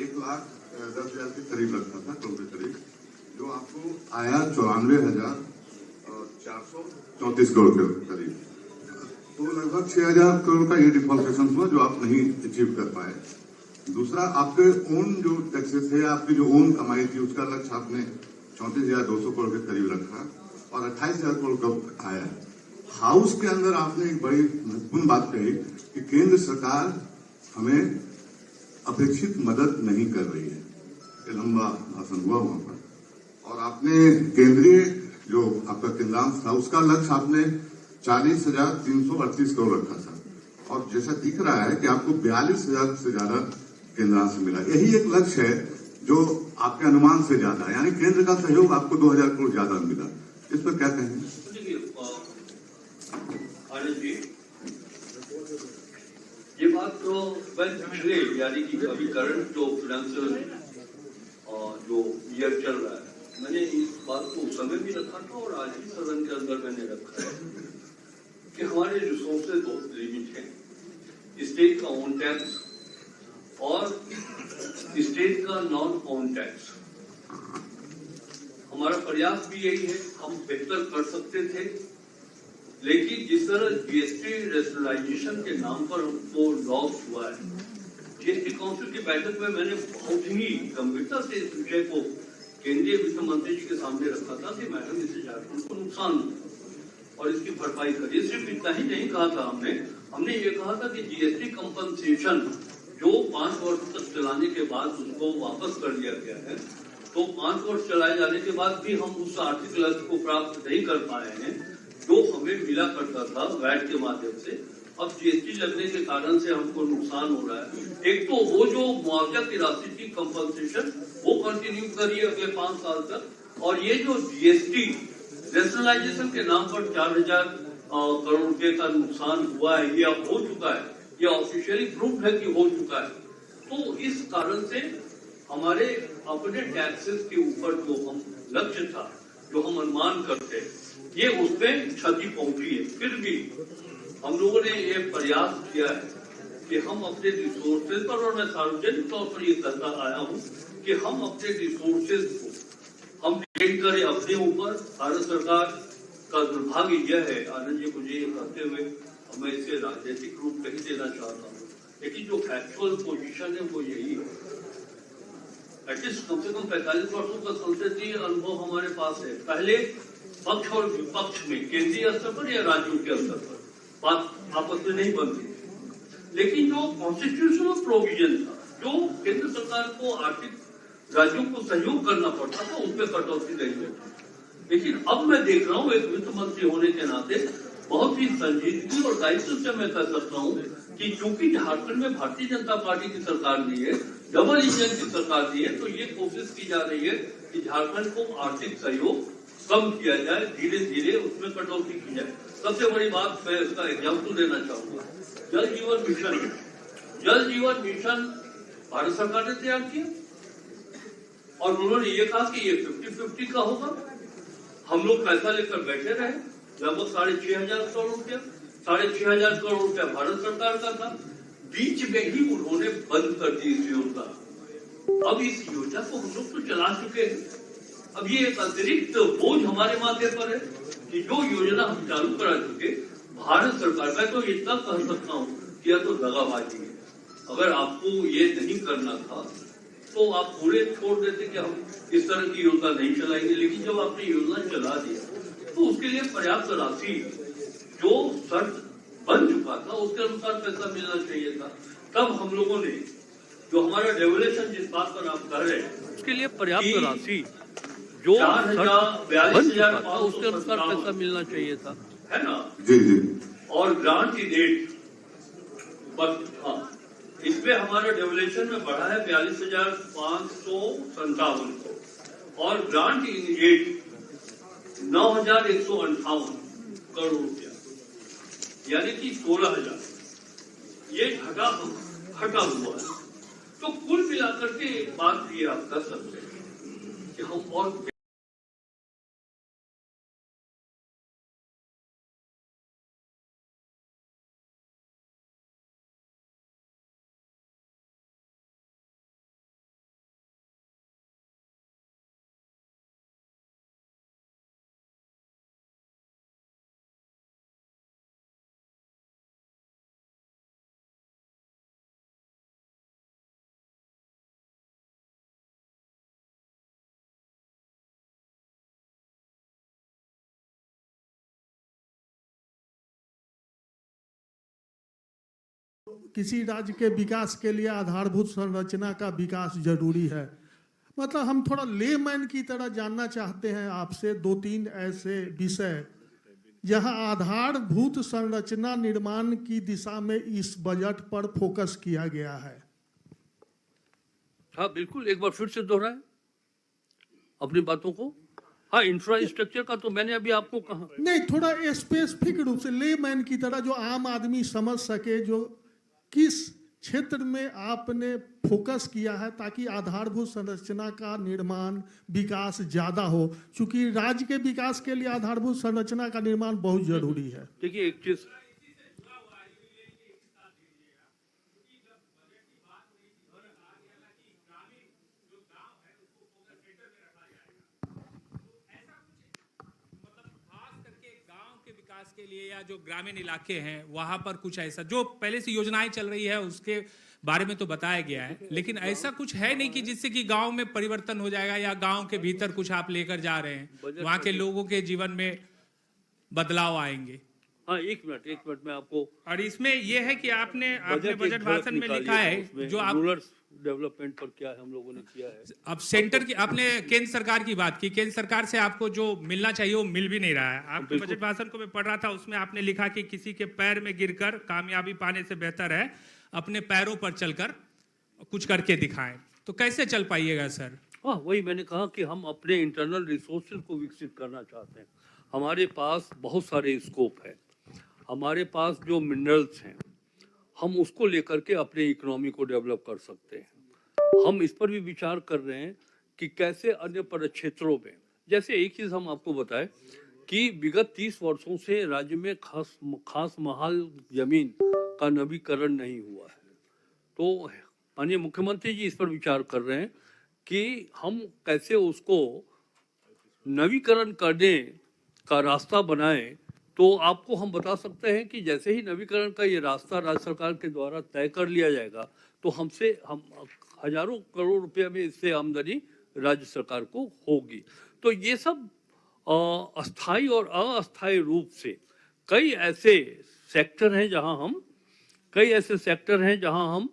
[SPEAKER 4] 1,10,000 के करीब रखा था, करोड़ के करीब, जो आपको आया 94,434 करोड़ के करीब। तो लगभग 6,000 करोड़ का ये डिफॉल्टेशन हुआ जो आप नहीं अचीव कर पाए। दूसरा, आपके ओन जो टैक्सेस है, आपकी जो ओन कमाई थी उसका लक्ष्य आपने 34,200 करोड़ के करीब रखा और 28,000 करोड़ का आया। हाउस के अंदर आपने एक बड़ी महत्वपूर्ण बात कही कि केंद्र सरकार हमें अपेक्षित मदद नहीं कर रही है। ये लंबा भाषण हुआ वहां पर और आपने केंद्रीय जो आपका केंद्रांश था उसका लक्ष्य आपने 40,338 करोड़ रखा था और जैसा दिख रहा है कि आपको 42,000 से ज्यादा केंद्रांश मिला। यही एक लक्ष्य है जो आपके अनुमान से ज्यादा है, यानी केंद्र का सहयोग आपको 2,000 करोड़ ज्यादा मिला। इस पर क्या कहेंगे?
[SPEAKER 1] आनंद जी, ये बात तो पिछले यानी कि अभी करंट जो फाइनेंशियल जो ईयर चल रहा है, मैंने इस बात को उस समय भी रखा था और आज भी सदन के अंदर मैंने रखा है कि हमारे रिसोर्सेज बहुत लिमिट है। स्टेट का ओन टैक्स और स्टेट का नॉन ओन टैक्स, हमारा प्रयास भी यही है। हम बेहतर कर सकते थे, लेकिन जिस तरह जीएसटी रेशनलाइजेशन के नाम पर हमको लॉस हुआ है, जीएसटी काउंसिल की बैठक में मैंने बहुत ही गंभीरता से इस विषय को केंद्रीय वित्त मंत्री जी के सामने रखा था कि मैडम इससे झारखंड को नुकसान हुआ और इसकी भरपाई करिए। सिर्फ इतना ही नहीं कहा था हमने ये कहा था कि जीएसटी कंपनसेशन जो 5 वर्ष तक चलाने के बाद उसको वापस कर लिया गया है, तो 5 वर्ष चलाए जाने के बाद भी हम उस आर्थिक लक्ष्य को प्राप्त नहीं कर पाए हैं जो हमें मिला करता था वैट के माध्यम से। अब जीएसटी लगने के कारण से हमको नुकसान हो रहा है। एक तो वो जो मुआवजा की राशि थी कंपनसेशन, वो कंटिन्यू करिए अगले 5 साल तक, और ये जो जीएसटी रेशनलाइजेशन के नाम पर 4,000 करोड़ रुपए का नुकसान हुआ है या हो चुका है, यह ऑफिशियली प्रूफ है कि हो चुका है। तो इस कारण से हमारे अपने टैक्सेस के ऊपर जो हम लक्ष्य था, जो हम अनुमान करते, ये उसमें क्षति पहुंची है। फिर भी हम लोगों ने ये प्रयास किया है कि हम अपने रिसोर्सेज पर, और मैं सार्वजनिक तौर पर ये कहता आया हूँ कि हम अपने रिसोर्सेज को हम डिपेंड करें अपने ऊपर। भारत सरकार का दुर्भाग्य यह है, आनंद जी मुझे ये कहते हुए मैं इसे राजनीतिक रूप नहीं देना चाहता हूँ, लेकिन जो फैक्चुअल पोजीशन है वो यही है। एटलीस्ट कम से कम 45 वर्षों का संसदीय अनुभव हमारे पास है। पहले पक्ष और विपक्ष में केंद्रीय स्तर पर या राज्यों के स्तर पर बात आपस में नहीं बनती, लेकिन जो कॉन्स्टिट्यूशनल प्रोविजन था, जो केंद्र सरकार को आर्थिक राज्यों को सहयोग करना पड़ता था, उसमें कटौती नहीं होती। लेकिन अब मैं देख रहा हूँ, एक वित्त मंत्री होने के नाते बहुत ही संजीदगी और दायित्व से मैं कह सकता हूँ कि चूंकि झारखंड में भारतीय जनता पार्टी की सरकार नहीं है, डबल इंजन की सरकार नहीं है, तो ये कोशिश की जा रही है कि झारखंड को आर्थिक सहयोग कम किया जाए, धीरे धीरे उसमें कटौती की जाए। सबसे बड़ी बात मैं इसका एग्जाम्पल देना चाहूंगा, जल जीवन मिशन। जल जीवन मिशन भारत सरकार ने तैयार किया और उन्होंने ये कहा कि ये 50-50 का होगा। हम लोग पैसा लेकर बैठे रहे, लगभग 6,500 करोड़ रुपया, 6,500 करोड़ रुपया भारत सरकार का था। बीच में ही उन्होंने बंद कर दी इस योजना। अब इस योजना को हम लोग तो चला चुके हैं, अब ये एक अतिरिक्त बोझ हमारे माथे पर है कि जो योजना हम चालू करा चुके। भारत सरकार, मैं तो इतना कह सकता हूँ कि यह तो दगाबाजी है। अगर आपको ये नहीं करना था तो आप पूरे छोड़ देते कि हम इस तरह की योजना नहीं चलाएंगे, लेकिन जब आपने योजना चला दिया तो उसके लिए पर्याप्त राशि, जो शर्त बन चुका था उसके अनुसार पैसा मिलना चाहिए था। तब हम लोगों ने जो हमारा डेवल्यूशन, जिस बात पर आप कह रहे हैं, उसके लिए पर्याप्त राशि, जो 4,42,500 था उसके अनुसार पैसा मिलना चाहिए था, है ना
[SPEAKER 4] जी जी। और
[SPEAKER 1] ग्रांट की डेट बस, हाँ, इसमें हमारा डेवल्यूशन में बढ़ा है 42,557 को और ग्रांट की डेट 9,158 करोड़ रुपया, यानी कि 16,000 ये घटा हुआ है। तो कुल मिलाकर के एक बात ये आप कर सकते हैं कि हम और
[SPEAKER 5] किसी राज्य के विकास के लिए आधारभूत संरचना का विकास जरूरी है। मतलब हम थोड़ा लेमैन की तरह जानना चाहते हैं आपसे 2-3 ऐसे विषय जहां आधारभूत संरचना निर्माण की दिशा में इस बजट पर फोकस किया गया है।
[SPEAKER 1] हाँ बिल्कुल, एक बार फिर से दोहराएं अपनी बातों को। हाँ, इंफ्रास्ट्रक्चर का तो मैंने अभी आपको कहा।
[SPEAKER 5] नहीं, थोड़ा स्पेसिफिक रूप से लेमैन की तरह जो आम आदमी समझ सके, जो किस क्षेत्र में आपने फोकस किया है ताकि आधारभूत संरचना का निर्माण विकास ज्यादा हो, क्योंकि राज्य के विकास के लिए आधारभूत संरचना का निर्माण बहुत जरूरी है।
[SPEAKER 1] देखिए एक चीज,
[SPEAKER 6] के लिए या जो ग्रामीण इलाके हैं वहां पर कुछ ऐसा जो पहले से योजनाएं चल रही है उसके बारे में तो बताया गया है, लेकिन ऐसा कुछ है नहीं कि जिससे कि गांव में परिवर्तन हो जाएगा या गांव के भीतर कुछ आप लेकर जा रहे हैं, वहां के लोगों के जीवन में बदलाव आएंगे।
[SPEAKER 1] हाँ एक मिनट में आपको,
[SPEAKER 6] और इसमें यह है कि आपने बजट भाषण में लिखा है जो आप
[SPEAKER 1] डेवलपमेंट पर क्या है हम लोगों ने किया है।
[SPEAKER 6] अब सेंटर की आपने केंद्र सरकार की बात की, केंद्र सरकार से आपको जो मिलना चाहिए वो मिल भी नहीं रहा है। आपके बजट भाषण को मैं पढ़ रहा था, उसमें आपने लिखा कि किसी के पैर में गिरकर कामयाबी पाने से बेहतर है अपने पैरों पर चलकर कुछ करके दिखाएं। तो कैसे चल पाइएगा सर?
[SPEAKER 1] हाँ वही मैंने कहा कि हम अपने इंटरनल रिसोर्सेज को विकसित करना चाहते हैं। हमारे पास बहुत सारे स्कोप है, हमारे पास जो मिनरल्स हैं हम उसको लेकर के अपने इकोनॉमी को डेवलप कर सकते हैं। हम इस पर भी विचार कर रहे हैं कि कैसे अन्य परिक्षेत्रों में, जैसे एक चीज़ हम आपको बताएं कि विगत 30 वर्षों से राज्य में खास महाल जमीन का नवीकरण नहीं हुआ है। तो माननीय मुख्यमंत्री जी इस पर विचार कर रहे हैं कि हम कैसे उसको नवीकरण करने का रास्ता बनाएं। तो आपको हम बता सकते हैं कि जैसे ही नवीकरण का ये रास्ता राज्य सरकार के द्वारा तय कर लिया जाएगा तो हम हजारों करोड़ रुपए में इससे आमदनी राज्य सरकार को होगी। तो ये सब अस्थाई और अस्थाई रूप से कई ऐसे सेक्टर हैं जहां हम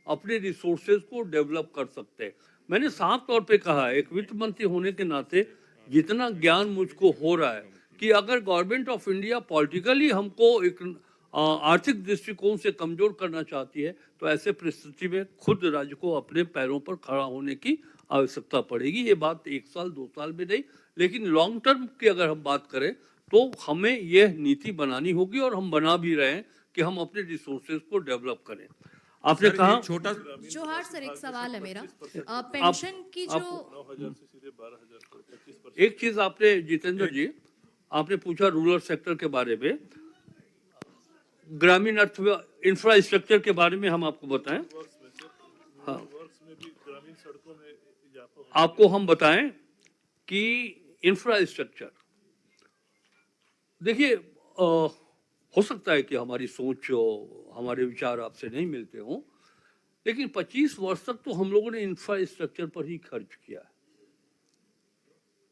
[SPEAKER 1] अपने रिसोर्सेज को डेवलप कर सकते हैं। मैंने साफ तौर पे कहा, एक वित्त मंत्री होने के नाते जितना ज्ञान मुझको हो रहा है कि अगर गवर्नमेंट ऑफ इंडिया पॉलिटिकली हमको एक आर्थिक दृष्टिकोण से कमजोर करना चाहती है, तो ऐसे परिस्थिति में खुद राज्य को अपने पैरों पर खड़ा होने की आवश्यकता पड़ेगी। ये बात 1 साल 2 साल में नहीं, लेकिन लॉन्ग टर्म की अगर हम बात करें तो हमें यह नीति बनानी होगी, और हम बना भी रहे हैं कि हम अपने रिसोर्सेज को डेवलप करें। आपने
[SPEAKER 7] सर,
[SPEAKER 1] कहा
[SPEAKER 7] ये छोटा
[SPEAKER 8] जोहार सर, एक सवाल है मेरा। पेंशन की जो
[SPEAKER 9] 9,000 से सीधे 12,000 पर 25%।
[SPEAKER 1] एक चीज आपने जितेंद्र जी, आपने पूछा रूरल सेक्टर के बारे में, ग्रामीण अर्थ इंफ्रास्ट्रक्चर के बारे में हम आपको बताएं। हाँ,
[SPEAKER 9] वर्क्स में भी ग्रामीण सड़कों में इजाफा हो
[SPEAKER 1] आपको हम बताएं कि इंफ्रास्ट्रक्चर, देखिए हो सकता है कि हमारी सोच हमारे विचार आपसे नहीं मिलते हों, लेकिन 25 वर्ष तक तो हम लोगों ने इंफ्रास्ट्रक्चर पर ही खर्च किया है।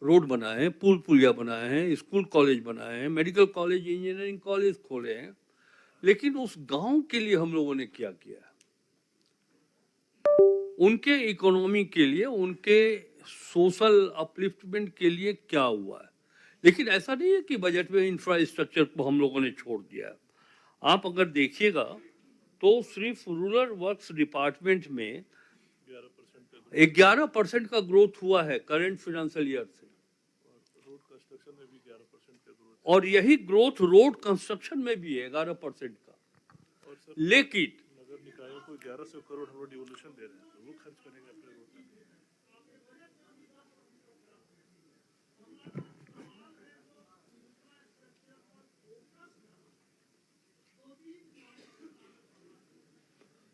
[SPEAKER 1] रोड बनाए हैं, पुल पुलिया बनाए हैं, स्कूल कॉलेज बनाए हैं, मेडिकल कॉलेज, इंजीनियरिंग कॉलेज खोले हैं, लेकिन उस गांव के लिए हम लोगों ने क्या किया? उनके इकोनॉमी के लिए, उनके सोशल अपलिफ्टमेंट के लिए क्या हुआ है? लेकिन ऐसा नहीं है कि बजट में इंफ्रास्ट्रक्चर को हम लोगों ने छोड़ दिया है। आप अगर देखिएगा तो सिर्फ रूरल वर्क्स डिपार्टमेंट में 11% का ग्रोथ हुआ है करंट फाइनेंशियल ईयर से,
[SPEAKER 9] रोड कंस्ट्रक्शन में भी 11% का ग्रोथ।
[SPEAKER 1] और यही ग्रोथ रोड कंस्ट्रक्शन में भी है 11% का।
[SPEAKER 9] और सर,
[SPEAKER 1] लेकिन
[SPEAKER 9] नगर निकायों को 1100 करोड़ हम लोग डिवोल्यूशन दे रहे हैं, तो वो खर्च करेंगे अपने रोड में।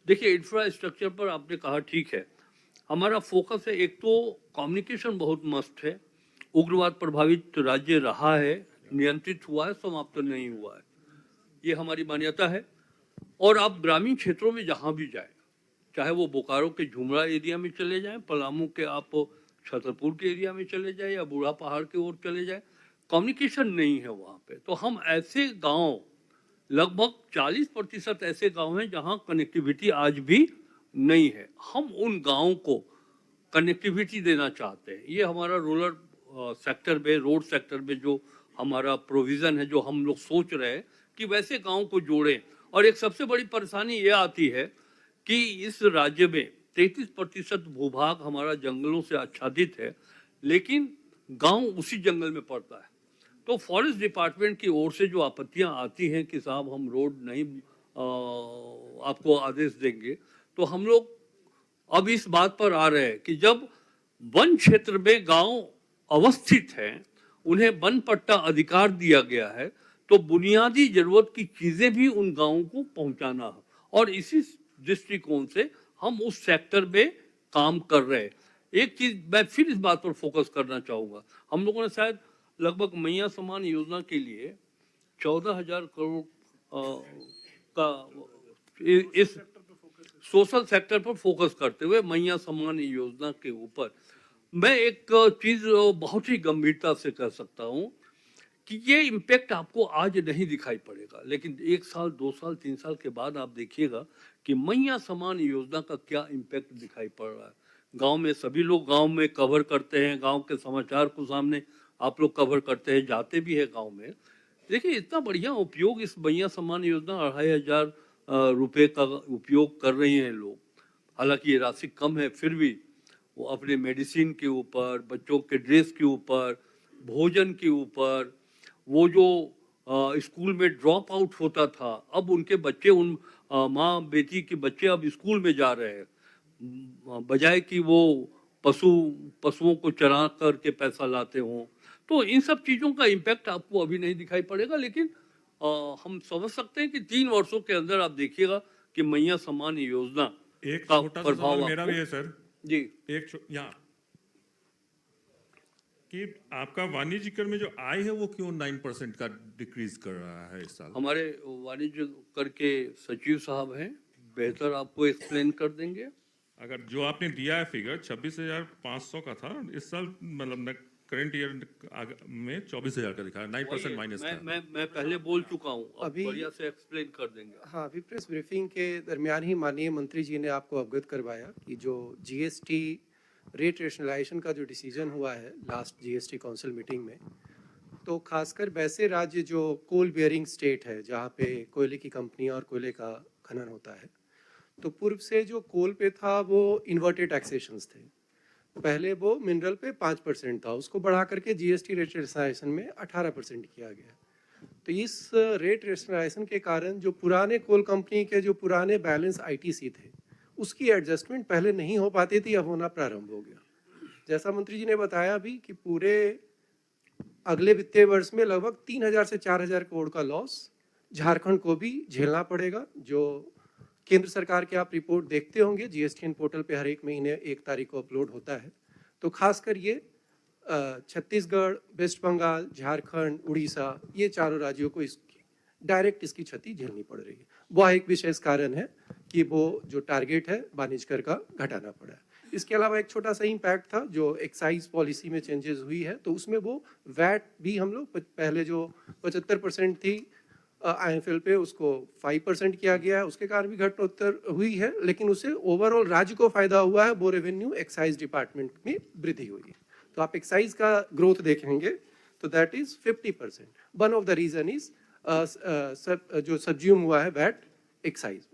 [SPEAKER 1] देखिए, इंफ्रास्ट्रक्चर पर आपने कहा ठीक है, हमारा फोकस है। एक तो कम्युनिकेशन बहुत मस्त है, उग्रवाद प्रभावित राज्य रहा है, नियंत्रित हुआ है, समाप्त नहीं हुआ है, ये हमारी मान्यता है। और आप ग्रामीण क्षेत्रों में जहाँ भी जाए, चाहे वो बोकारो के झुमरा एरिया में चले जाएं, पलामू के आप छतरपुर के एरिया में चले जाए, या बूढ़ा पहाड़ की ओर चले जाए, कम्युनिकेशन नहीं है वहाँ पे। तो हम ऐसे गांव, लगभग 40% ऐसे गांव हैं जहां कनेक्टिविटी आज भी नहीं है, हम उन गांवों को कनेक्टिविटी देना चाहते हैं। ये हमारा रूरल सेक्टर में, रोड सेक्टर में जो हमारा प्रोविज़न है, जो हम लोग सोच रहे हैं कि वैसे गांव को जोड़ें। और एक सबसे बड़ी परेशानी ये आती है कि इस राज्य में 33% भूभाग हमारा जंगलों से आच्छादित है, लेकिन गांव उसी जंगल में पड़ता है। तो फॉरेस्ट डिपार्टमेंट की ओर से जो आपत्तियां आती हैं कि साहब हम रोड नहीं आपको आदेश देंगे, तो हम लोग अब इस बात पर आ रहे हैं कि जब वन क्षेत्र में गांव अवस्थित हैं, उन्हें वन पट्टा अधिकार दिया गया है, तो बुनियादी जरूरत की चीजें भी उन गांवों को पहुंचाना है। और इसी दृष्टिकोण से हम उस सेक्टर में काम कर रहे हैं। एक चीज मैं फिर इस बात पर फोकस करना चाहूँगा, हम लोगों ने शायद लगभग मैया समान योजना के लिए 14,000 करोड़ का इस सोशल सेक्टर पर फोकस करते हुए मैया समान योजना के ऊपर मैं एक चीज बहुत ही गंभीरता से कह सकता हूँ कि ये इम्पैक्ट आपको आज नहीं दिखाई पड़ेगा, लेकिन 1 साल 2 साल 3 साल के बाद आप देखिएगा कि मैया समान योजना का क्या इम्पैक्ट दिखाई पड़ रहा है। गांव में सभी लोग गांव में कवर करते हैं, गांव के समाचार को सामने आप लोग कवर करते हैं, जाते भी है गांव में। देखिए, इतना बढ़िया उपयोग इस मैया सम्मान योजना 2,500 रुपये का उपयोग कर रहे हैं लोग। हालांकि ये राशि कम है, फिर भी वो अपने मेडिसिन के ऊपर, बच्चों के ड्रेस के ऊपर, भोजन के ऊपर, वो जो स्कूल में ड्रॉप आउट होता था, अब उनके बच्चे, उन माँ बेटी के बच्चे अब स्कूल में जा रहे हैं, बजाय कि वो पशुओं को चरा करके पैसा लाते हों। तो इन सब चीज़ों का इम्पैक्ट आपको अभी नहीं दिखाई पड़ेगा, लेकिन हम समझ सकते हैं कि 3 वर्षों के अंदर आप देखिएगा कि मैया सम्मान योजना
[SPEAKER 7] एक
[SPEAKER 1] का
[SPEAKER 7] छोटा सा
[SPEAKER 1] प्रभाव
[SPEAKER 7] सवाल मेरा
[SPEAKER 1] आपको-
[SPEAKER 7] भी है सर।
[SPEAKER 1] जी,
[SPEAKER 7] यहाँ कि आपका वाणिज्य कर में जो आय है वो क्यों 9% का डिक्रीज कर रहा है इस साल?
[SPEAKER 1] हमारे वाणिज्य कर के सचिव साहब हैं, बेहतर आपको एक्सप्लेन कर देंगे।
[SPEAKER 7] अगर जो आपने दिया है फिगर 26,500 का था, इस साल मतलब करंट ईयर में 24,000 का दिखा है, 9% माइनस था।
[SPEAKER 1] मैं पहले बोल चुका हूँ, अब
[SPEAKER 10] अभी-
[SPEAKER 1] बढ़िया से एक्सप्लेन कर देंगे।
[SPEAKER 10] हाँ, अभी प्रेस ब्रीफिंग के दरमियान ही माननीय मंत्री जी ने आपको अवगत करवाया कि जो जीएसटी रेट रेशनलाइजेशन का जो डिसीजन हुआ है लास्ट जीएसटी काउंसिल मीटिंग में, तो खासकर वैसे राज्य जो कोल बेयरिंग स्टेट है, जहाँ पे कोयले की कंपनियां और कोयले का खनन होता है, तो पूर्व से जो कोल पे था वो इन्वर्टेड टैक्सेशंस थे। पहले वो मिनरल पे 5% था, उसको बढ़ा करके जीएसटी रेट रेशनलाइजेशन में 18% किया गया। तो इस रेट रेशनलाइजेशन के कारण जो पुराने कोल कंपनी के जो पुराने बैलेंस आईटीसी थे, उसकी एडजस्टमेंट पहले नहीं हो पाती थी, अब होना प्रारंभ हो गया। जैसा मंत्री जी ने बताया भी कि पूरे अगले वित्तीय वर्ष में लगभग 3,000 से 4,000 करोड़ का लॉस झारखंड को भी झेलना पड़ेगा। जो केंद्र सरकार के आप रिपोर्ट देखते होंगे, जीएसटीएन पोर्टल पे हर एक महीने 1 तारीख को अपलोड होता है। तो खासकर ये छत्तीसगढ़, वेस्ट बंगाल, झारखंड, उड़ीसा, ये चारों राज्यों को इसकी डायरेक्ट इसकी क्षति झेलनी पड़ रही है। वह एक विशेष कारण है कि वो जो टारगेट है वाणिज्य कर का घटाना पड़ा है। इसके अलावा एक छोटा सा इम्पैक्ट था जो एक्साइज पॉलिसी में चेंजेस हुई है, तो उसमें वो वैट भी हम लोग पहले जो 75% थी आईएफएल पे, उसको 5% किया गया है। उसके कारण भी घटोत्तर हुई है, लेकिन उससे ओवरऑल राज्य को फायदा हुआ है। वो रेवेन्यू एक्साइज डिपार्टमेंट में वृद्धि हुई है। तो आप एक्साइज का ग्रोथ देखेंगे तो that is 50%। One of the reason is जो सब्ज्यूम हुआ है वैट एक्साइज।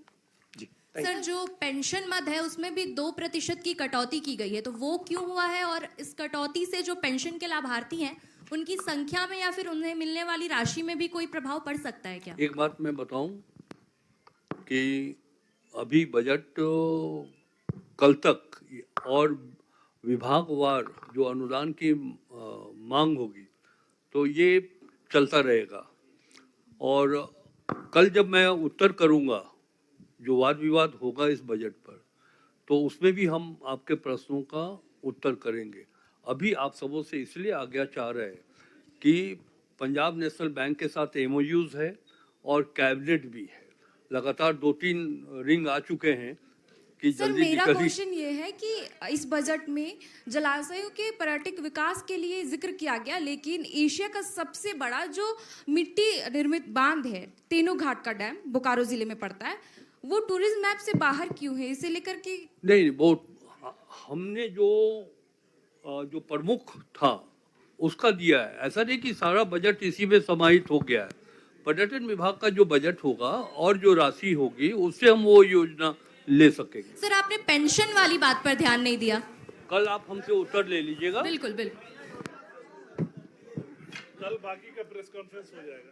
[SPEAKER 10] जी,
[SPEAKER 8] सर, जो पेंशन मद है उसमें भी 2% की कटौती की गई है, तो वो क्यों हुआ है? और इस कटौती से जो पेंशन के लाभार्थी हैं उनकी संख्या में या फिर उन्हें मिलने वाली राशि में भी कोई प्रभाव पड़ सकता है क्या?
[SPEAKER 1] एक बात मैं बताऊं कि अभी बजट कल तक और विभागवार जो अनुदान की मांग होगी तो ये चलता रहेगा। और कल जब मैं उत्तर करूंगा, जो वाद विवाद होगा इस बजट पर, तो उसमें भी हम आपके प्रश्नों का उत्तर करेंगे। अभी आप सबों से इसलिए आज्ञा चाह रहे हैं कि पंजाब नेशनल बैंक के साथ एमओयूज है और कैबिनेट भी है। लगातार 2-3 रिंग आ चुके हैं कि
[SPEAKER 11] सर,
[SPEAKER 1] जल्दी
[SPEAKER 11] मेरा
[SPEAKER 1] निकली।
[SPEAKER 11] क्वेश्चन ये है कि इस बजट में जलाशयों के पर्यटक विकास के लिए जिक्र किया गया, लेकिन एशिया का सबसे बड़ा जो मिट्टी निर्मित बांध है तीनों घाट का डैम बोकारो जिले में पड़ता है, वो टूरिज्म मैप से बाहर क्यों है? इसे लेकर के
[SPEAKER 1] नहीं, वो हमने जो प्रमुख था उसका दिया है। ऐसा नहीं कि सारा बजट इसी में समाहित हो गया है। पर्यटन विभाग का जो बजट होगा और जो राशि होगी उससे हम वो योजना ले सकेंगे।
[SPEAKER 8] सर, आपने पेंशन वाली बात पर ध्यान नहीं दिया।
[SPEAKER 1] कल आप हमसे उत्तर ले लीजिएगा।
[SPEAKER 8] बिल्कुल बिल्कुल।
[SPEAKER 9] कल बाकी का प्रेस कॉन्फ्रेंस हो जाएगा।